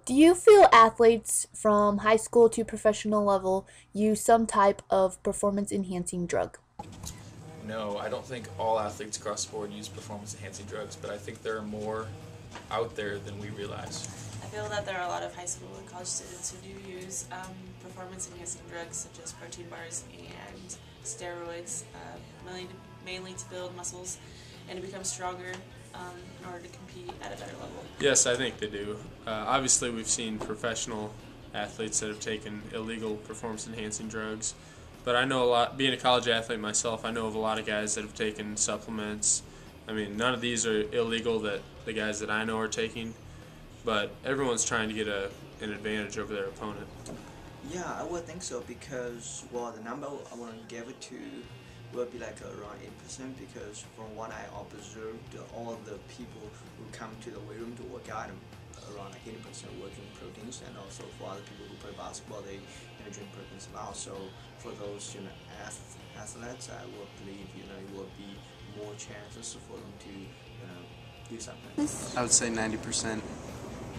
Do you feel athletes from high school to professional level use some type of performance enhancing drug? No, I don't think all athletes across the board use performance-enhancing drugs, but I think there are more out there than we realize. I feel that there are a lot of high school and college students who do use performance-enhancing drugs such as protein bars and steroids, mainly to build muscles and to become stronger in order to compete at a better level. Yes, I think they do. Obviously, we've seen professional athletes that have taken illegal performance-enhancing drugs, but I know a lot, being a college athlete myself, I know of a lot of guys that have taken supplements. I mean, none of these are illegal that the guys that I know are taking, but everyone's trying to get an advantage over their opponent. Yeah, I would think so because, well, the number I want to give it to will be like around 8% because from what I observed, all the people who come to the weight room to work out, around like 80% will drink proteins, and also for other people who play basketball, they drink proteins as well. So for those athletes, I would believe it will be more chances for them to do something. I would say 90%.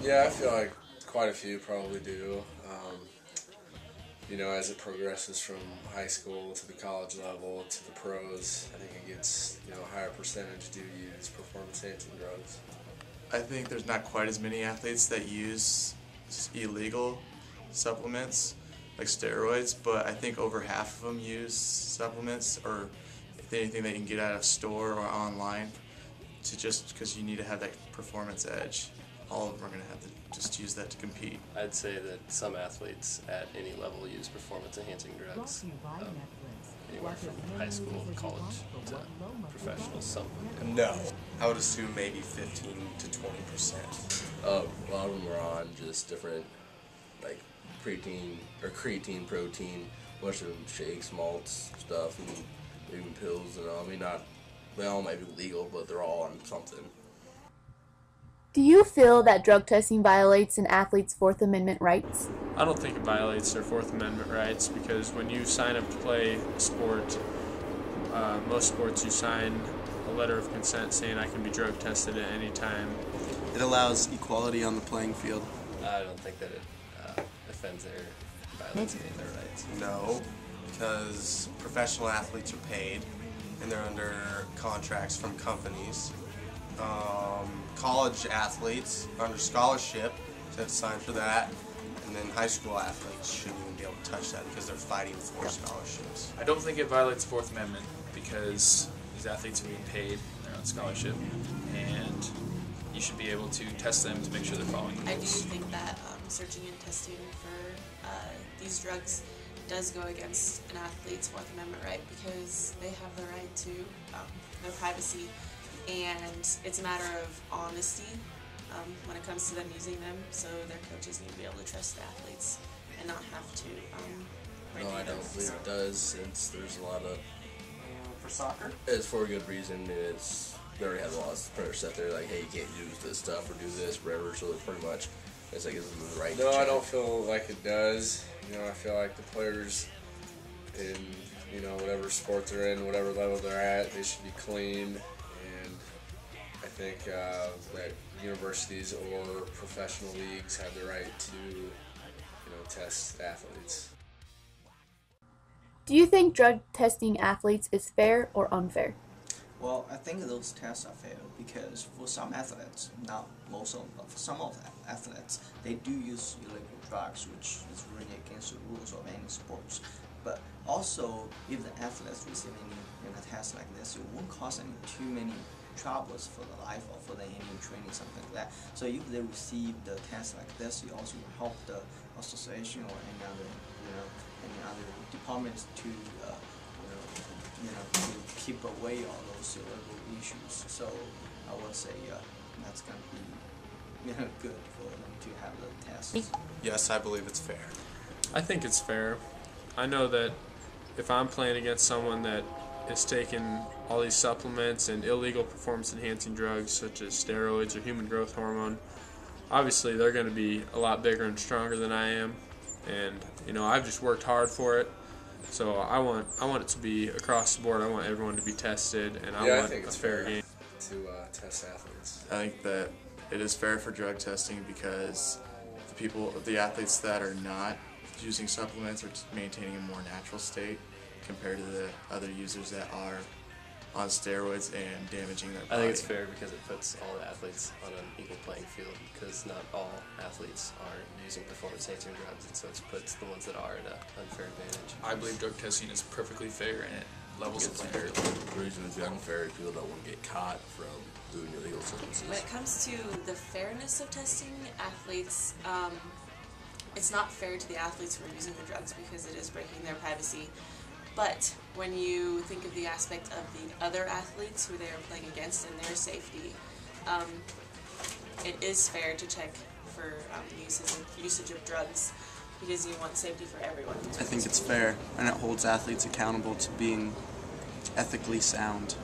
Yeah, I feel like quite a few probably do. As it progresses from high school to the college level to the pros, I think it gets a higher percentage do use performance-enhancing drugs. I think there's not quite as many athletes that use illegal supplements like steroids, but I think over half of them use supplements or anything they can get at a store or online just because you need to have that performance edge. All of them are going to have to just use that to compete. I'd say that some athletes at any level use performance-enhancing drugs, anywhere from high school to college to professional. Some. No, I would assume maybe 15 to 20%. A lot of them are on just different, like creatine, protein, a bunch of shakes, malts, stuff, and even pills and all. I mean, they all might be legal, but they're all on something. Do you feel that drug testing violates an athlete's Fourth Amendment rights? I don't think it violates their Fourth Amendment rights because when you sign up to play a sport, most sports you sign a letter of consent saying I can be drug tested at any time. It allows equality on the playing field. I don't think that it offends their violates any of their rights. No, because professional athletes are paid and they're under contracts from companies. College athletes are under scholarship, so they have to sign for that, and then high school athletes shouldn't even be able to touch that because they're fighting for scholarships. I don't think it violates the Fourth Amendment because these athletes are being paid, they're on scholarship, and you should be able to test them to make sure they're following the rules. I do think that searching and testing for these drugs does go against an athlete's Fourth Amendment right because they have the right to their privacy, and it's a matter of honesty when it comes to them using them, so their coaches need to be able to trust the athletes and not have to No, I don't believe it does, since there's a lot of... For soccer? It's for a good reason. They already have laws set there like, hey, you can't use this stuff or do this, whatever, so it's pretty much, it's like, gives them the right No, to I don't feel like it does. I feel like the players in, whatever sport they're in, whatever level they're at, they should be clean. And I think that universities or professional leagues have the right to, test athletes. Do you think drug testing athletes is fair or unfair? Well, I think those tests are fair because for some athletes, not most of them, but for some of the athletes, they do use illegal drugs, which is really against the rules of any sports. But also, if the athletes receive any test like this, it won't cause any too many troubles for the life or for the any training, something like that. So if they receive the test like this, it also will help the association or any other departments to to keep away all those illegal issues. So I would say that's going to be good for them to have the tests. Yes, I believe it's fair. I think it's fair. I know that if I'm playing against someone that is taking all these supplements and illegal performance-enhancing drugs such as steroids or human growth hormone, obviously they're going to be a lot bigger and stronger than I am, and I've just worked hard for it. So I want it to be across the board. I want everyone to be tested, and I want a fair game. To test athletes. I think that it is fair for drug testing because the athletes that are not using supplements are maintaining a more natural state compared to the other users that are on steroids and damaging their body. I think it's fair because it puts all the athletes on an equal playing field, because not all athletes are using performance-enhancing drugs, and so it puts the ones that are at an unfair advantage. I believe drug testing is perfectly fair and it levels the playing field. The reason it's unfair is people don't want to get caught from doing illegal substances. When it comes to the fairness of testing athletes, it's not fair to the athletes who are using the drugs because it is breaking their privacy. But when you think of the aspect of the other athletes who they are playing against and their safety, it is fair to check for usage of drugs, because you want safety for everyone. I think it's fair, and it holds athletes accountable to being ethically sound.